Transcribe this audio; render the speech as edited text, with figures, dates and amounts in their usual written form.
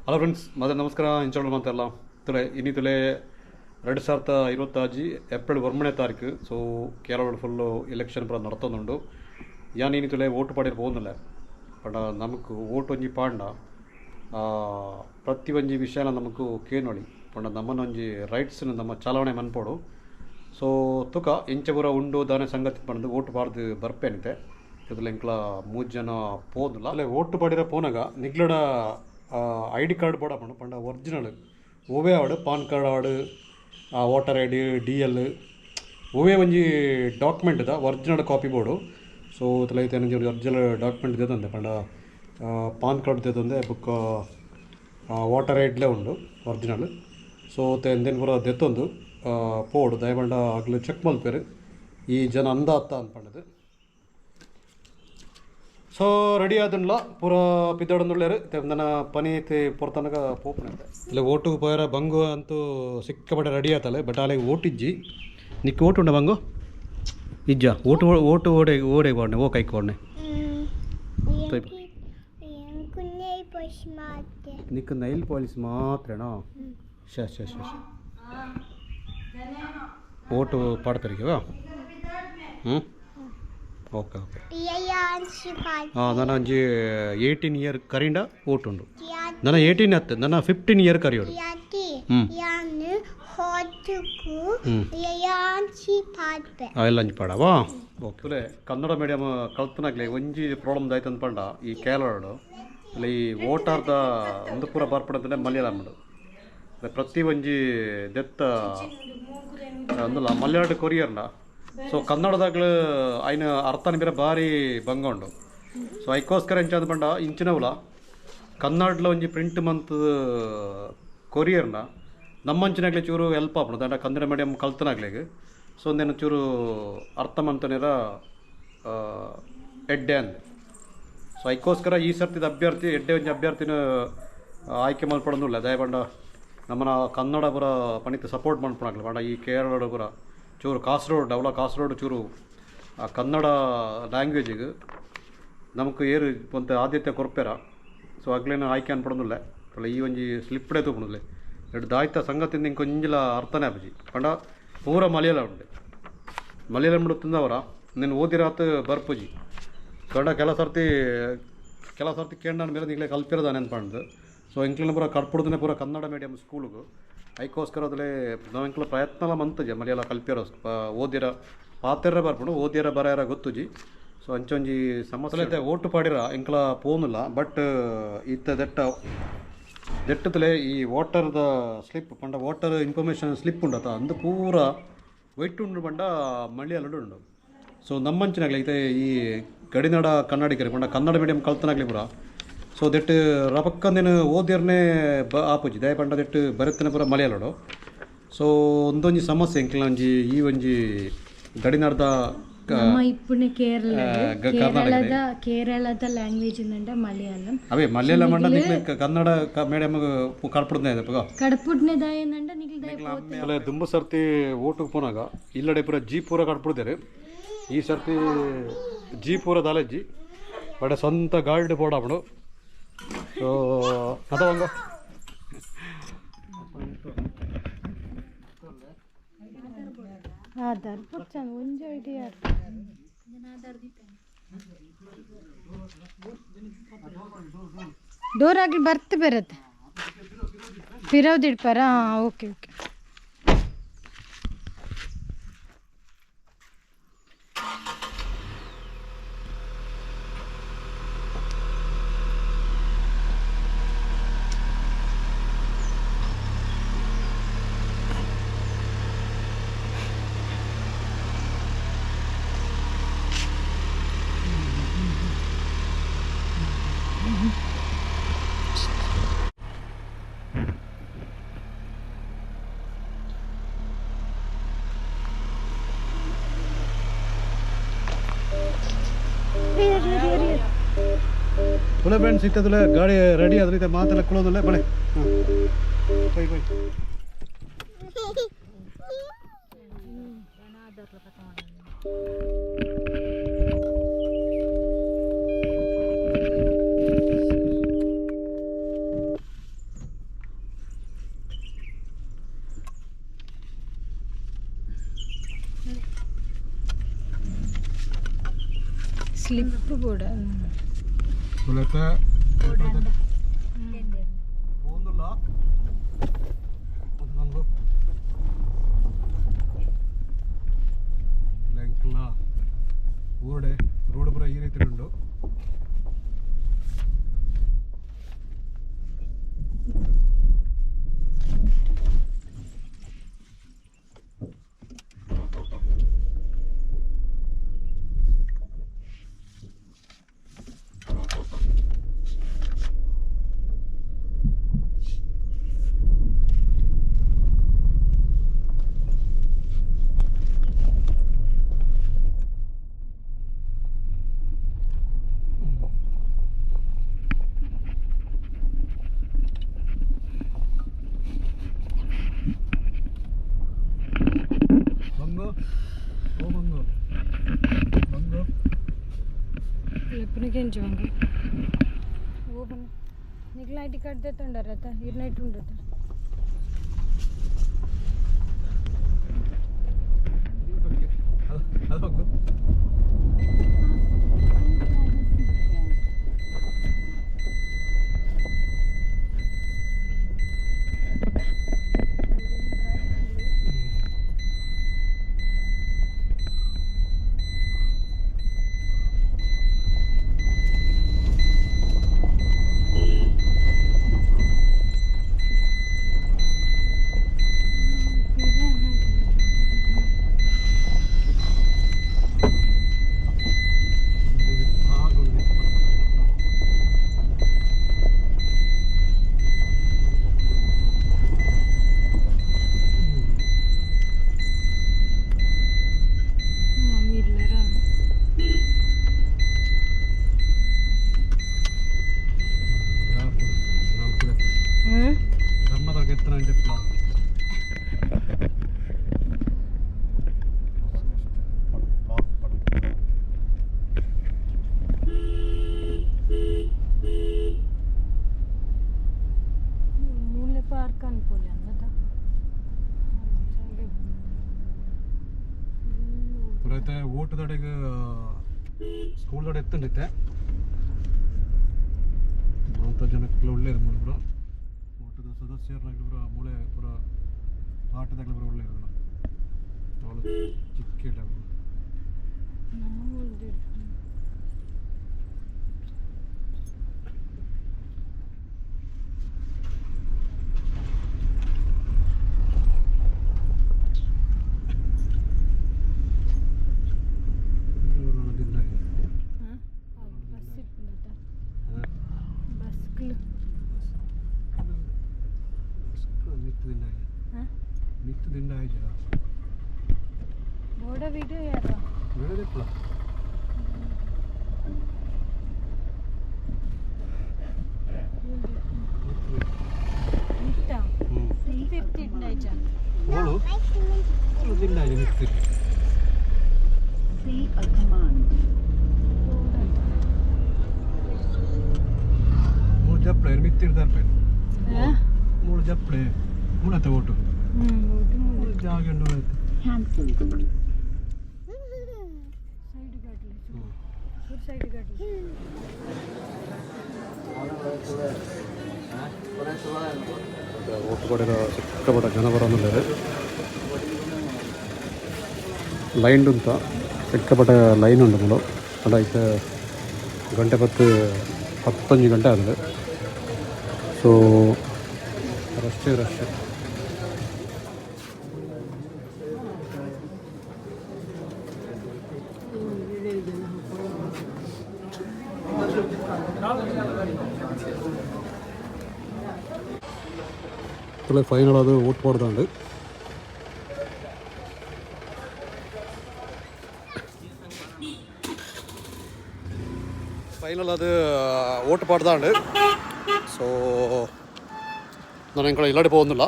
Hello friends, ಮತ್ತೆ ನಮಸ್ಕಾರ. ಇಂಚಾಳು ಮಾತೆಲ್ಲ ತುಲೆ ಇನ್ನಿತುಲೆ 2025 ಏಪ್ರಿಲ್ 1ನೇ ತಾರೀಕು. ಸೊ ಕೇರಳ ಫುಲ್ಲು ಎಲೆಕ್ಷನ್ ಪೂರ ನಡ್ತೊಂದುಂಡು. ಯಾನ್ ಇನ್ನಿತುಲೆ ವೋಟ್ ಪಾಡಿರ್ പോകുന്നിಲ್ಲ. ಪಂಡ ನಮಕ್ ವೋಟ್ ಒಂಜಿ ಪಾಂಡ ಪ್ರತಿ ಒಂಜಿ ವಿಷಯನ ನಮಕ್ ಕೇನೊಳಿ ಪಂಡ ನಮ್ಮನ ಒಂಜಿ ರೈಟ್ಸ್ನ ನಮ್ಮ ಚಲಾವಣೆ ಮನ್ಪೋಡು. ಸೊ ತುಕ ಇಂಚ ಪೂರ ಉಂಡು ದಾನೆ ಸಂಗತಿ ಪಂದು ವೋಟ್ ಪಾಡ್ದು ಬರ್ಪೇನಿತೆ. ಇದ್ರಲ್ಲಿ ಇಂಕ್ಲ 3 ಜನ ಪೋದಿಲ್ಲ ಅಲ್ಲೇ ವೋಟ್ ಪಾಡಿರ ಪೋನಾಗ ನಿಗ್ಲಡ ಐ ಡಿ ಕಾರ್ಡ್ ಬೋಡಪಂಡು ಪಂಡ ಒರಿಜಿನಲ್ ಓವೇ ಆಡು ಪಾನ್ ಕಾರ್ಡ್ ಆಡು voter I D D L ಓವೇ ಒಂಜಿ ಡಾಕ್ಯುಮೆಂಟ್ ದ ಒರಿಜಿನಲ್ ಕಾಪಿ ಬೋಡು. ಸೊ ತಲೈತೆ ಒರಿಜಿನಲ್ ಡಾಕ್ಯುಮೆಂಟ್ ದೇತಂದೆ ಪಂಡ ಪಾನ್ ಕಾರ್ಡ್ ದೇತಂದೆ ಬುಕ್ ವೋಟರ್ ಐ ಡಿಲೇ ಉಂಡು ಒರಿಜಿನಲ್. ಸೊ ಎಂದೇನು ಪೂರ ದೆತ್ತೊಂದು ಪೋಡು ದಯಪಂಡ ಆಗ್ಲು ಚೆಕ್ ಮಲ್ಪೇರು ಈ ಜನ ಅಂದ ಅತ್ತ ಅಂದ್ಪಂಡದು. ಸೊ ರೆಡಿ ಆದನ್ಲ ಪೂರ ಪಿದ್ದಾಡೊಂದುಳ್ಳೇರು ನನ್ನ ಪನಿ ಐತಿ ಪೊರ್ತನಗ ಪೋಪನಂತೆ ಇಲ್ಲ ಓಟು ಪೋಯರ ಬಂಗು ಅಂತೂ ಸಿಕ್ಕಪಟ್ಟೆ ರೆಡಿ ಆತಲ್ಲ. ಬಟ್ ಅಲ್ಲಿಗೆ ಓಟಿಜ್ಜಿ ನಿಕ್ಕ ಓಟು ಉಂಡ ಬಂಗು ಇಜ್ಜ ಓಟು ಓಟು ಓಡೆ ಓಡೆ ಕೊಡ್ನೆ ಓ ಕೈಕ್ ಕೊಡ್ನೆ ನಿಕ್ಕ ನೈಲ್ ಪಾಲಿಸ್ ಮಾತ್ರನಾ ಶ ಶ ಶ ಓಟು ಪಾಡ್ತಾರಿಗೆವಾ ಓಕೆ ಓಕೆ ನನ್ನ ಒಂಜಿ 18 ಇಯರ್ ಕರಿಂಡ ಓಟ್ ಉಂಡು. ನನ್ನ 18 ಅತ್ತ ನನ್ನ 15 ಇಯರ್ ಕರಿಯೋಡು. ಎಲ್ಲ ಅಂಚಿ ಪಾಡವಾ ಓಕೆ. ಕನ್ನಡ ಮೀಡಿಯಮ್ ಕಲ್ತನಾಗ್ಲಿ ಒಂಜಿ ಪ್ರಾಬ್ಲಮ್ ಆಯ್ತು ಅಂದ್ಪಂಡ ಈ ಕೇರಳ ಅಲ್ಲಿ ಈ ವೋಟರ್ದ ಒಂದು ಪೂರ ಬರ್ಪಡಂತಲೇ ಮಲಯಾಳಂ ಪ್ರತಿ ಒಂಜಿ ದೆತ್ತ ಅಂದಲ್ಲ ಮಲಯಾಳ ಕೊರಿಯರ್ನ. ಸೊ ಕನ್ನಡದಾಗ್ಲು ಆಯ್ನ ಅರ್ಥನ ಬೇರೆ ಭಾರಿ ಭಂಗ ಉಂಡು. ಸೊ ಐಕೋಸ್ಕರ ಎಂಚ ಅಂದ್ಪಂಡ ಇಂಚಿನವುಲ ಕನ್ನಡಲ ಒಂಜಿ ಪ್ರಿಂಟ್ ಮಂತ್ ಕೊರಿಯರ್ನ ನಮ್ಮಂಚಿನಾಗ್ಲಿ ಚೂರು ಹೆಲ್ಪ್ ಆಪಣ ದಂಡ ಕನ್ನಡ ಮೀಡಿಯಮ್ ಕಲ್ತನಾಗ್ಲಿಗೆ. ಸೊ ಒಂದೇನು ಚೂರು ಅರ್ಥ ಮಂತನೇರ ಎಡ್ಡೆ ಅಂದೆ. ಸೊ ಐಕೋಸ್ಕರ ಈ ಸರ್ತಿದ ಅಭ್ಯರ್ಥಿ ಎಡ್ಡೆ ಒಂಜಿ ಅಭ್ಯರ್ಥಿನ ಆಯ್ಕೆ ಮಲ್ಪಡೋದಿಲ್ಲ. ದಯಪಂಡ ನಮ್ಮನ ಕನ್ನಡ ಪೂರ ಪಣಿತ ಸಪೋರ್ಟ್ ಮಾಡ್ಪಣಾಗ್ಲಿ ಪಂಡ ಈ ಕೇರಳ ಪೂರ ಚೂರು ಕಾಸರಗೋಡು ಅವಳ ಕಾಸರಗೋಡು ಚೂರು ಕನ್ನಡ ಲ್ಯಾಂಗ್ವೇಜಿಗೆ ನಮಕ್ ಏರು ಒಂತ ಆದ್ಯತೆ ಕೊರ್ಪೇರ. ಸೊ ಆಗ್ಲೇನು ಆಯ್ಕೆ ಅನ್ಪಡೋದಿಲ್ಲ ಅಲ್ಲ ಈ ಒಂಜಿ ಸ್ಲಿಪ್ಡೇ ತಗೊಂಡಿಲ್ಲ ಎರಡು ದಾಯ್ತ ಸಂಗತಿಯಿಂದ ಇಂಕೊಂಜಿಲ ಅರ್ಥನೇ ಅಪ್ಪಜಿ ಪಂಡ ಪೂರ ಮಲಯಾಳಂ ಉಂಡೆ ಮಲಯಾಳಂ ತಿಂದವರ ನೀನು ಓದಿರಾತ್ ಬರ್ಪುಜಿ ಕಂಡ ಕೆಲ ಸರ್ತಿ ಕೇಂದ್ರ ಮೇಲೆ ನಿಗ್ಲೇ ಕಲ್ಪಿರೋದಾನೆ ಅನ್ಪಂಡು. ಸೊ ಇಂಕ್ಲಿನ ಪೂರ ಕಡ್ಪುಡ್ದೇ ಪೂರ ಕನ್ನಡ ಮೀಡಿಯಮ್ ಸ್ಕೂಲಿಗೆ ಐಕೋಸ್ಕರ ಅದ್ರೇ ನಾವು ಇಂಕ್ಲ ಪ್ರಯತ್ನ ಮಂತಜಿ ಮಲಯಾಳ ಕಲ್ಪಿರೋ ಓದಿರ ಪಾತೆರ ಬರ್ಪುಂಡು ಓದಿರ ಬರೆಯರ ಗೊತ್ತುಜಿ. ಸೊ ಅಂಚೊಂಜಿ ಸಮಸ್ಯೆ ಐತೆ ಓಟು ಪಾಡಿರ ಇಂಕ್ಲ ಪೋನಿಲ್ಲ. ಬಟ್ ಇತ್ತ ದೆಟ್ಟತಲೇ ಈ ವೋಟರ್ದ ಸ್ಲಿಪ್ ಪಂಡ ವೋಟರ್ ಇನ್ಫಾರ್ಮೇಷನ್ ಸ್ಲಿಪ್ ಉಂಡತ ಅಂದು ಪೂರ ವೈಟ್ ಉಂಡು ಪಂಡ ಮಲಯಾಳಡು ಉಂಡು. ಸೊ ನಮ್ಮಂಚಿನಾಗ್ಲಿ ಐತೆ ಈ ಗಡಿನಾಡ ಕನ್ನಡಿಗರಿ ಪಂಡ ಕನ್ನಡ ಮೀಡಿಯಂ ಕಲ್ತನಾಗ್ಲಿ ಪೂರ. ಸೊ ದೆಟ್ಟು ರಪಕ್ಕಂದೇನು ಓದಿರ್ನೇ ಆಪುಜಿ ದಯಪಂಡ ದೆಟ್ಟು ಬರೆತನ ಪೂರ ಮಲಯಾಳಡು. ಸೊ ಒಂದೊಂಜಿ ಸಮಸ್ಯೆ ಇಂಕ್ಲ ಒಂಜಿ ಈ ಒಂಜಿ ಗಡಿನಾಡ್ದ ಕೇರಳದ ಲ್ಯಾಂಗ್ವೇಜ್ ಮಲಯಾಳಂ ಅವೇ ಮಲಯಾಳಂ ಅಂಡ ಕನ್ನಡ ಮೀಡಿಯಂ ಕಡ್ಪುಡ್ನೇ ಕಡ್ಪುಡ್ನೇದ ದುಂಬು ಸರ್ತಿ ಓಟು ಪೋನಾಗ ಇಲ್ಲಡೆ ಪೂರ ಜಿ ಪೂರ ಕಡ್ಪುಡ್ದೇರು. ಈ ಸರ್ತಿ ಜಿ ಪೂರ ದಾಲೆಜ್ಜಿ ಬಡ ಸ್ವಂತ ಗಾರ್ಡ್ ಬೋಡಾಪಡು. ಸೊ ಅದಂಗ ಆಧಾರ್ ಒಂಜಿ ಐಡಿಯಾ ಡೋರ್ ಆಗಿ ಬರ್ತ ಬರುತ್ತೆ ಪಿರೋದಿಡ್ಪಾರ. ಓಕೆ ಓಕೆ ತುಲೆ ಫ್ರೆಂಡ್ಸ್ ಇತ್ತದಲ್ಲ ಗಾಡಿ ರೆಡಿ ಅದ್ರ ರೀತಿ ಮಾತೆಲ್ಲ ಕುಳೋದಿಲ್ಲ ಬಳೆ ಕೊಯ್ ಕೊಯ್ ಸ್ಲಿಪ್ ಕೂಡ बोलते പോകുന്നില്ല അത് നമ്മൾ ಲೆಂಕ್ಲ ಊರಡೆ ರೋಡ್ ಪೂರ ಈ ರೀತಿ ಉಂಟು. लेपनिकेंची वांगी वो पण निघला आय टी कार्ड देत उंडार आता इरनाईट उंडत ಪುರೈತೆ ಓಟದಡೆಗೆ ಸ್ಕೂಲ್ದಡೆ ಎತ್ತಂಡಿತ್ತೆ 40 ಜನಕ್ಕೆ ಒಳ್ಳೆಯದು ಮೂಲ ಓಟದ ಸದಸ್ಯರಾಗಲಿ ಪೂರ ಮೂಳೆ ಪೂರ ಆಟದಾಗಲಿ ಪೂರ ಒಳ್ಳೆಯದು ಅವಳು ಚಿಕ್ಕ नित्य दिन आए जरा बड़ा वीडियो यार वीडियो देख लो नित्ता नित्य दिन आए जा बोलो दिन आए नित्य See a command. मूल जब प्लेयर नित्य इधर पे मूल जब प्लेयर मूल आता वोटो जागे अंडो रहते Cancel. साइड काट ले फिर साइड काट ले वोट पड़ेगा सिक्का जन बरोन्नुल्लेर लैन उंट सिक्कापट्ट लैन उंटु मूल अल इत्ते गंटे 15 गंटे आदि सो रश्शे रश्शे ಫೈನಲ್ ಅದು ಓಟ್ ಪಡ್ದಂಡು ಫೈನಲ್ ಅದು ಓಟ್ ಪಡ್ದಂಡು ಸೊ ನಾನು ಇಲ್ಲಾಡಿ പോകുന്നില്ല